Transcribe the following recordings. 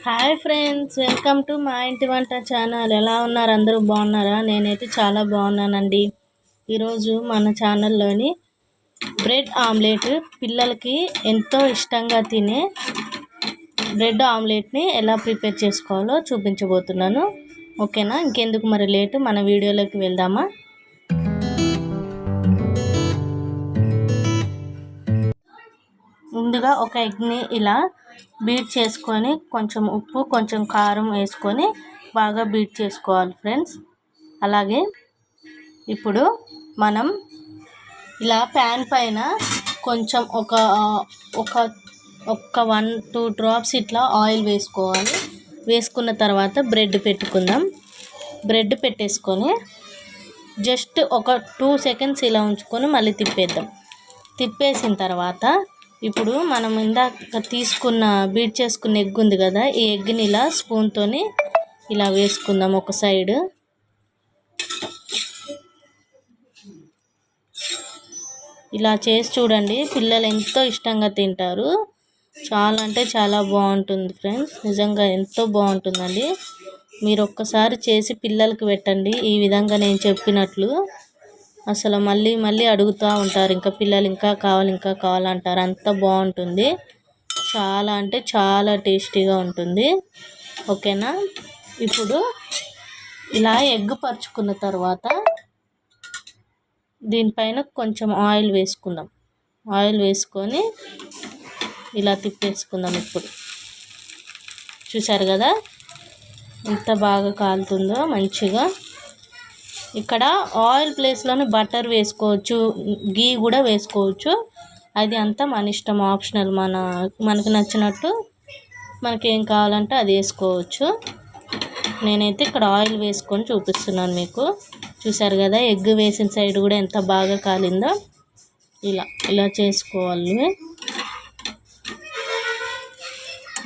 Hi friends, welcome to మా ఇంటి వంట ఛానల్. ఎలా ఉన్నారు? అందరూ బాగున్నారా? నేనైతే చాలా బాగున్నానండి. ఈరోజు మన ఛానల్లోని బ్రెడ్ ఆమ్లెట్, పిల్లలకి ఎంతో ఇష్టంగా తినే బ్రెడ్ ఆమ్లెట్ని ఎలా ప్రిపేర్ చేసుకోవాలో చూపించబోతున్నాను. ఓకేనా? ఇంకెందుకు మరి లేటు, మన వీడియోలోకి వెళ్దామా? ముందుగా ఒక ఎగ్ని ఇలా బీట్ చేసుకొని కొంచెం ఉప్పు కొంచెం కారం వేసుకొని బాగా బీట్ చేసుకోవాలి ఫ్రెండ్స్. అలాగే ఇప్పుడు మనం ఇలా ప్యాన్ పైన కొంచెం ఒక 1-2 డ్రాప్స్ ఇట్లా ఆయిల్ వేసుకోవాలి. వేసుకున్న తర్వాత బ్రెడ్ పెట్టుకుందాం. బ్రెడ్ పెట్టేసుకొని జస్ట్ ఒక 2 సెకండ్స్ ఇలా ఉంచుకొని మళ్ళీ తిప్పేద్దాం. తిప్పేసిన తర్వాత ఇప్పుడు మనం ఇందాక బీట్ చేసుకున్న ఎగ్ ఉంది కదా, ఈ ఎగ్ని ఇలా స్పూన్తోని ఇలా వేసుకుందాం ఒక సైడ్. ఇలా చేసి చూడండి, పిల్లలు ఎంతో ఇష్టంగా తింటారు. చాలా అంటే చాలా బాగుంటుంది ఫ్రెండ్స్, నిజంగా ఎంతో బాగుంటుందండి. మీరు ఒక్కసారి చేసి పిల్లలకి పెట్టండి ఈ విధంగా నేను చెప్పినట్లు. అసలు మళ్ళీ మళ్ళీ అడుగుతూ ఉంటారు, ఇంకా పిల్లలు ఇంకా కావాలంటారు. అంత బాగుంటుంది, చాలా అంటే చాలా టేస్టీగా ఉంటుంది. ఓకేనా? ఇప్పుడు ఇలా ఎగ్ పరుచుకున్న తర్వాత దీనిపైన కొంచెం ఆయిల్ వేసుకుందాం. ఆయిల్ వేసుకొని ఇలా తిప్పేసుకుందాం. ఇప్పుడు చూసారు కదా ఎంత బాగా కాలుతుందో మంచిగా. ఇక్కడ ఆయిల్ ప్లేస్లోనే బటర్ వేసుకోవచ్చు, గీ కూడా వేసుకోవచ్చు. అది అంతా మన ఇష్టం, ఆప్షనల్. మనకు నచ్చినట్టు మనకి ఏం కావాలంటే అది వేసుకోవచ్చు. నేనైతే ఇక్కడ ఆయిల్ వేసుకొని చూపిస్తున్నాను మీకు. చూసారు కదా ఎగ్ వేసిన సైడ్ కూడా ఎంత బాగా కాలిందో. ఇలా చేసుకోవాలి.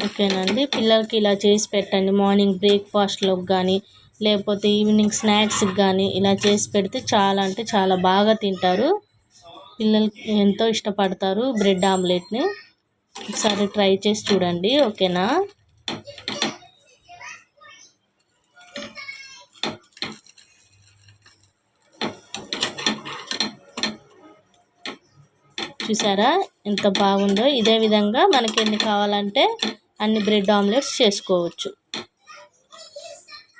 ఓకేనండి, పిల్లలకి ఇలా చేసి పెట్టండి. మార్నింగ్ బ్రేక్ఫాస్ట్లోకి కానీ లేకపోతే ఈవినింగ్ స్నాక్స్కి కానీ ఇలా చేసి పెడితే చాలా అంటే చాలా బాగా తింటారు. పిల్లలు ఎంతో ఇష్టపడతారు బ్రెడ్ ఆమ్లెట్ని. ఒకసారి ట్రై చేసి చూడండి. ఓకేనా? చూసారా ఎంత బాగుందో? ఇదే విధంగా మనకి ఎన్ని కావాలంటే అన్ని బ్రెడ్ ఆమ్లెట్స్ చేసుకోవచ్చు.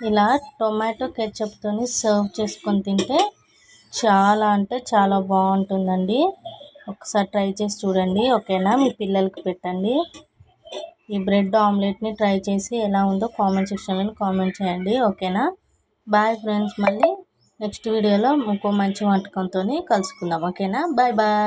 ఇలా టొమాటో కెచప్తో సర్వ్ చేసుకొని తింటే చాలా అంటే చాలా బాగుంటుందండి. ఒకసారి ట్రై చేసి చూడండి. ఓకేనా? మీ పిల్లలకి పెట్టండి. ఈ బ్రెడ్ ఆమ్లెట్ని ట్రై చేసి ఎలా ఉందో కామెంట్ సెక్షన్లో కామెంట్ చేయండి. ఓకేనా? బాయ్ ఫ్రెండ్స్, మళ్ళీ నెక్స్ట్ వీడియోలో ఇంకో మంచి వంటకంతో కలుసుకుందాం. ఓకేనా? Bye bye.